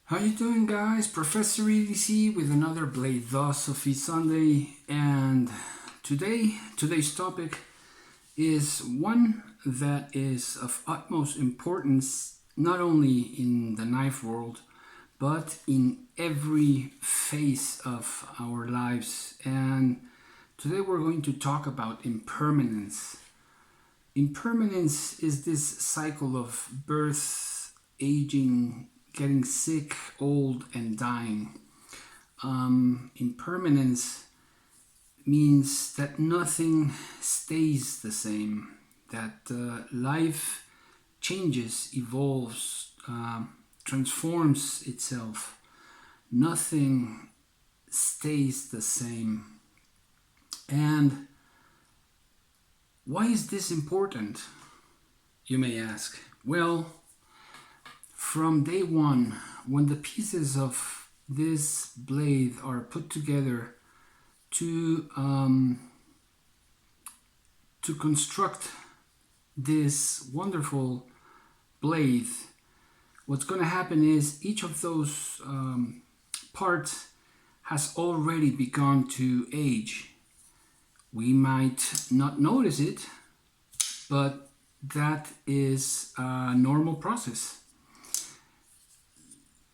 How you doing, guys? Professor EDC with another BLADE-OSOPHY Sunday, and today's topic is one that is of utmost importance not only in the knife world but in every phase of our lives. And today we're going to talk about impermanence. Impermanence is this cycle of birth, aging, getting sick, old, and dying. Impermanence means that nothing stays the same, that life changes, evolves, transforms itself. Nothing stays the same. And why is this important, you may ask? Well, from day one, when the pieces of this blade are put together to construct this wonderful blade, what's going to happen is each of those parts has already begun to age. We might not notice it, but that is a normal process.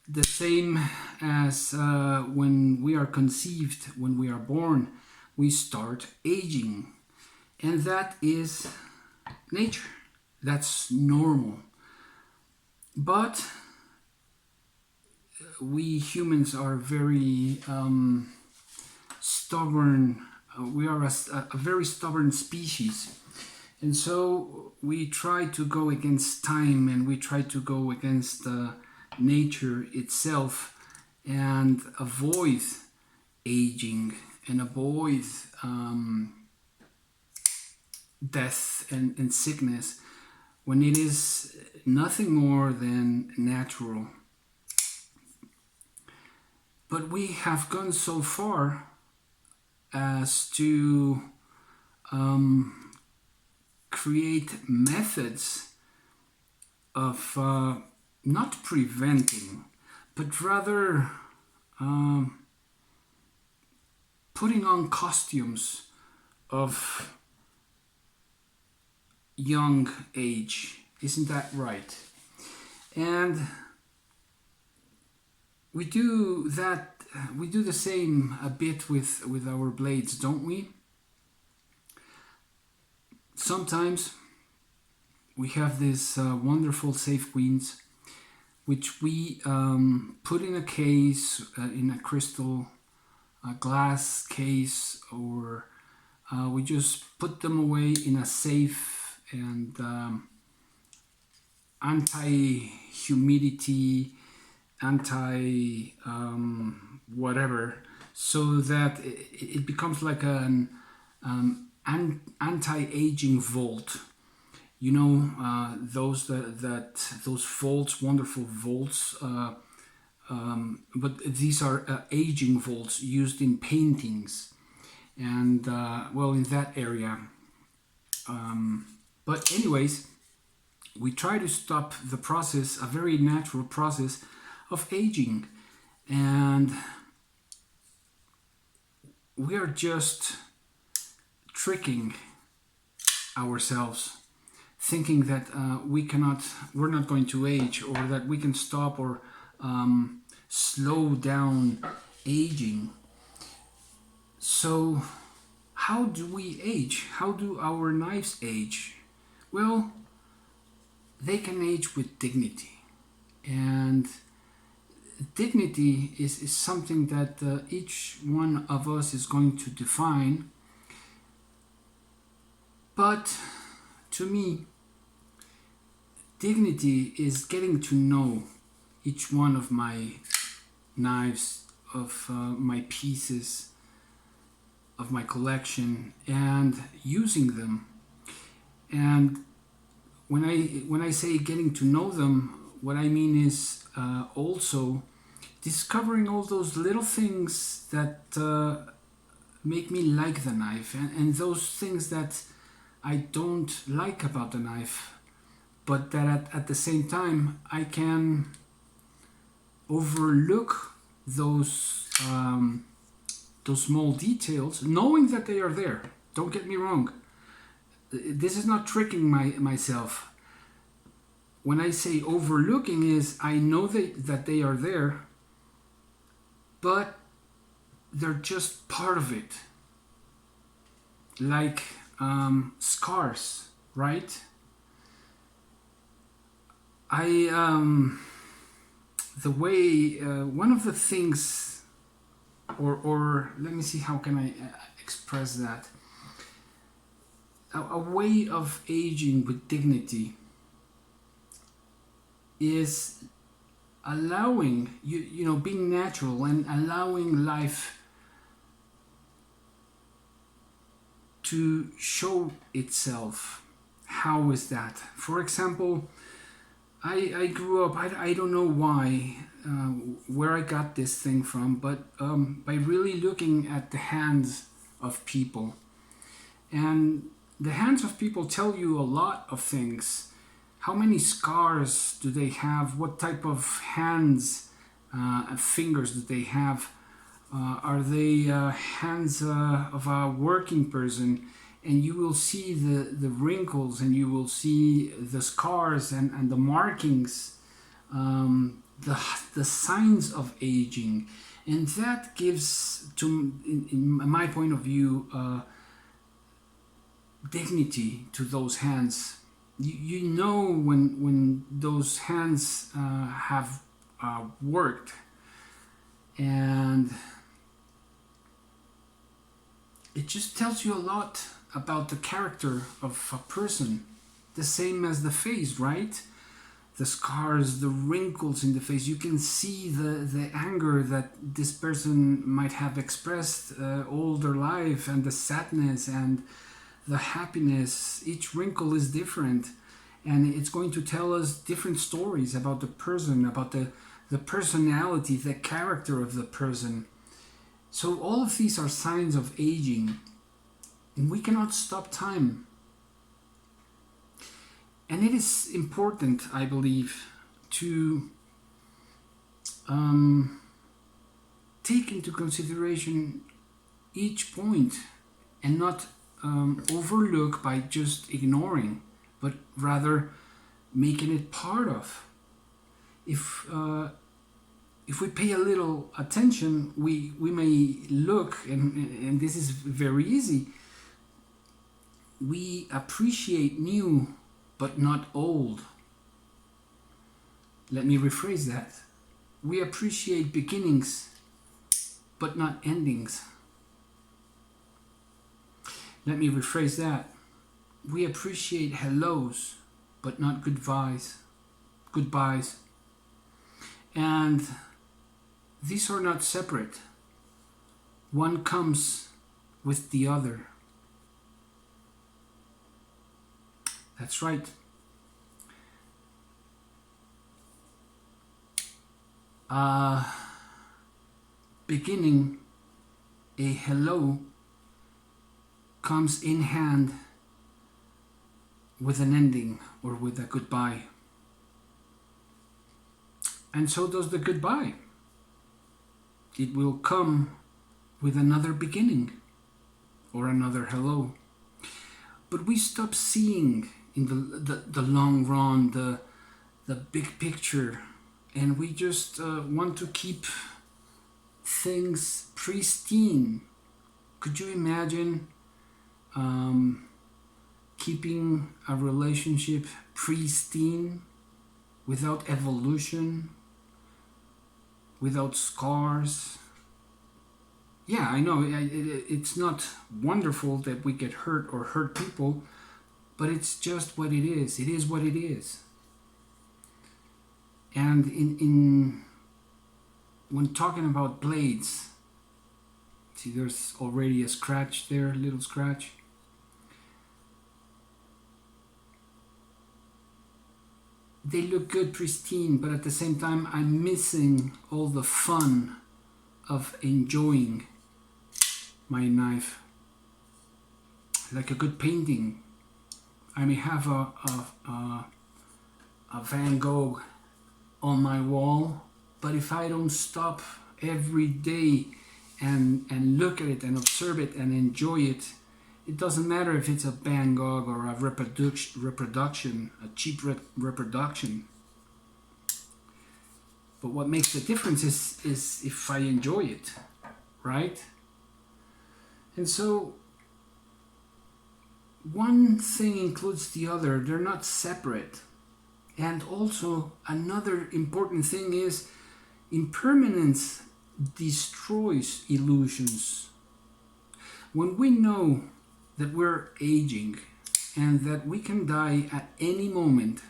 The same as when we are conceived, when we are born, we start aging. And that is nature. That's normal. But we humans are very stubborn. We are a very stubborn species. And so we try to go against time, and we try to go against nature itself and avoid aging and avoid death and sickness when it is nothing more than natural. But we have gone so far as to create methods of not preventing, but rather putting on costumes of young age. Isn't that right? And we do the same a bit with our blades, don't we? Sometimes we have these wonderful safe queens which we put in a case, in a crystal glass case, or we just put them away in a safe and anti-humidity, whatever, so that it becomes like an anti-aging vault. You know, those vaults, wonderful vaults, but these are aging vaults used in paintings, and well, in that area. But anyways, we try to stop the process, a very natural process of aging, and we are just tricking ourselves, thinking that we're not going to age, or that we can stop or slow down aging. So how do we age? How do our knives age? Well, they can age with dignity. And dignity is something that each one of us is going to define. But to me, dignity is getting to know each one of my knives, of my pieces, of my collection, and using them. And when I say getting to know them, what I mean is also discovering all those little things that make me like the knife, and those things that I don't like about the knife, but that at the same time I can overlook those small details, knowing that they are there. Don't get me wrong. This is not tricking myself. When I say overlooking is I know that they are there, but they're just part of it. Like scars, right? The way, one of the things, or let me see, how can I express that? A way of aging with dignity is allowing, being natural and allowing life to show itself. How is that? For example, I grew up, I don't know why, where I got this thing from, but by really looking at the hands of people. And the hands of people tell you a lot of things. How many scars do they have? What type of hands, fingers do they have? Are they hands of a working person? And you will see the wrinkles, and you will see the scars and the markings, the signs of aging. And that gives, in my point of view, dignity to those hands. You know when those hands have worked, and it just tells you a lot about the character of a person. The same as the face, right? The scars, the wrinkles in the face. You can see the anger that this person might have expressed all their life, and the sadness and the happiness. Each wrinkle is different, and it's going to tell us different stories about the person, about the personality, the character of the person. So all of these are signs of aging, and we cannot stop time. And it is important, I believe, to take into consideration each point, and not overlook by just ignoring, but rather making it part of. If we pay a little attention, we may look, and this is very easy, we appreciate new but not old. Let me rephrase that. We appreciate beginnings but not endings. Let me rephrase that. We appreciate hellos but not goodbyes. And these are not separate. One comes with the other. That's right. Beginning, a hello comes in hand with an ending, or with a goodbye. And so does the goodbye. It will come with another beginning, or another hello. But we stop seeing in the long run, the big picture, and we just want to keep things pristine. Could you imagine keeping a relationship pristine, without evolution, without scars? Yeah, I know it's not wonderful that we get hurt or hurt people, but it's just what it is. It is what it is. And when talking about blades, see, there's already a scratch there, a little scratch. They look good, pristine, but at the same time, I'm missing all the fun of enjoying my knife. Like a good painting. I may have a Van Gogh on my wall, But if I don't stop every day and look at it and observe it and enjoy it, it doesn't matter if it's a Van Gogh or a reproduction, a cheap reproduction. But what makes the difference is if I enjoy it, right? And so one thing includes the other. They're not separate. And also another important thing is impermanence destroys illusions. When we know that we're aging and that we can die at any moment,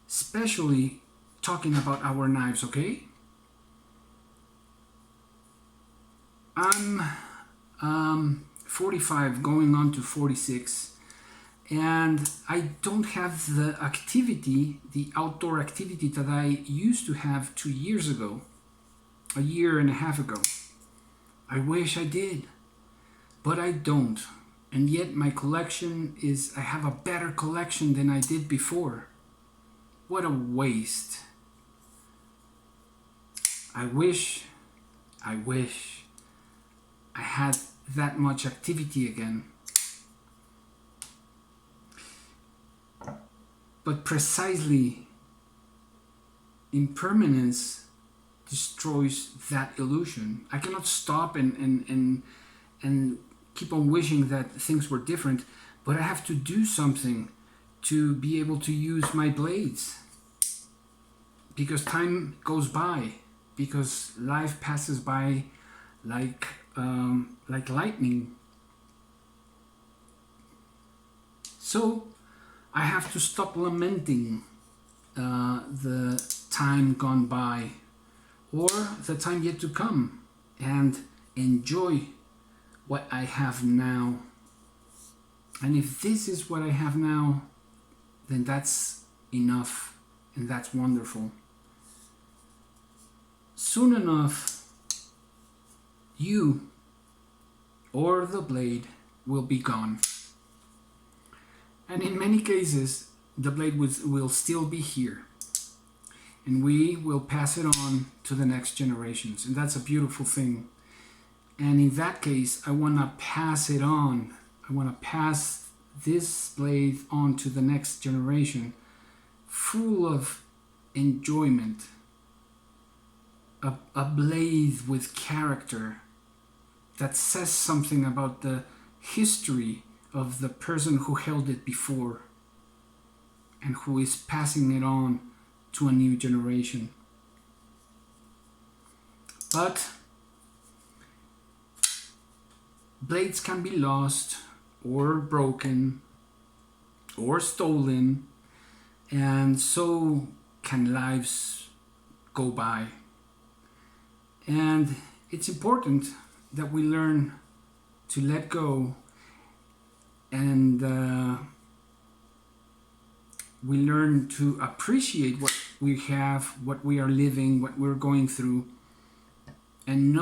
especially talking about our knives, okay? I'm 45 going on to 46, and I don't have the activity, the outdoor activity that I used to have 2 years ago, a year and a half ago. I wish I did, but I don't. And yet my collection I have a better collection than I did before. What a waste. I wish I had that much activity again. But precisely impermanence destroys that illusion. I cannot stop and keep on wishing that things were different, but I have to do something to be able to use my blades. Because time goes by, because life passes by like lightning. So I have to stop lamenting the time gone by or the time yet to come and enjoy what I have now. And if this is what I have now, then that's enough and that's wonderful. Soon enough, you or the blade will be gone. And in many cases, the blade will still be here. And we will pass it on to the next generations. And that's a beautiful thing. And in that case, I want to pass it on. I want to pass this blade on to the next generation, full of enjoyment. A blade with character that says something about the history of the person who held it before and who is passing it on to a new generation. But blades can be lost or broken or stolen, and so can lives go by. And it's important that we learn to let go and we learn to appreciate what we have, what we are living, what we're going through, and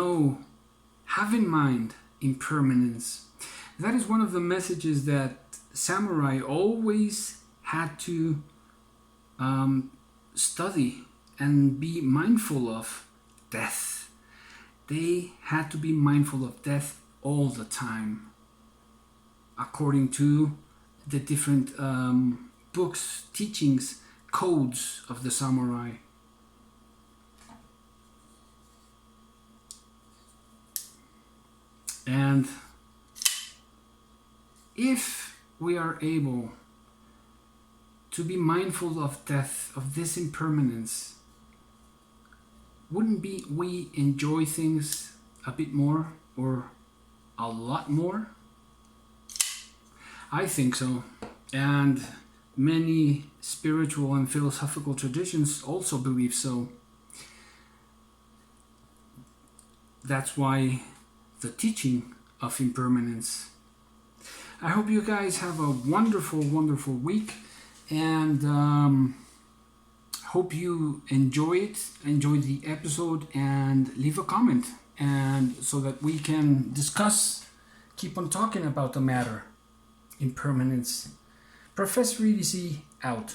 have in mind impermanence. That is one of the messages that samurai always had to study and be mindful of death. They had to be mindful of death all the time, according to the different books, teachings, codes of the samurai. And if we are able to be mindful of death, of this impermanence, wouldn't we enjoy things a bit more or a lot more? I think so. And many spiritual and philosophical traditions also believe so. That's why the teaching of impermanence. I hope you guys have a wonderful, wonderful week, and hope you enjoy the episode, and leave a comment, and so that we can discuss, keep on talking about the matter. Impermanence. Professor EDC out.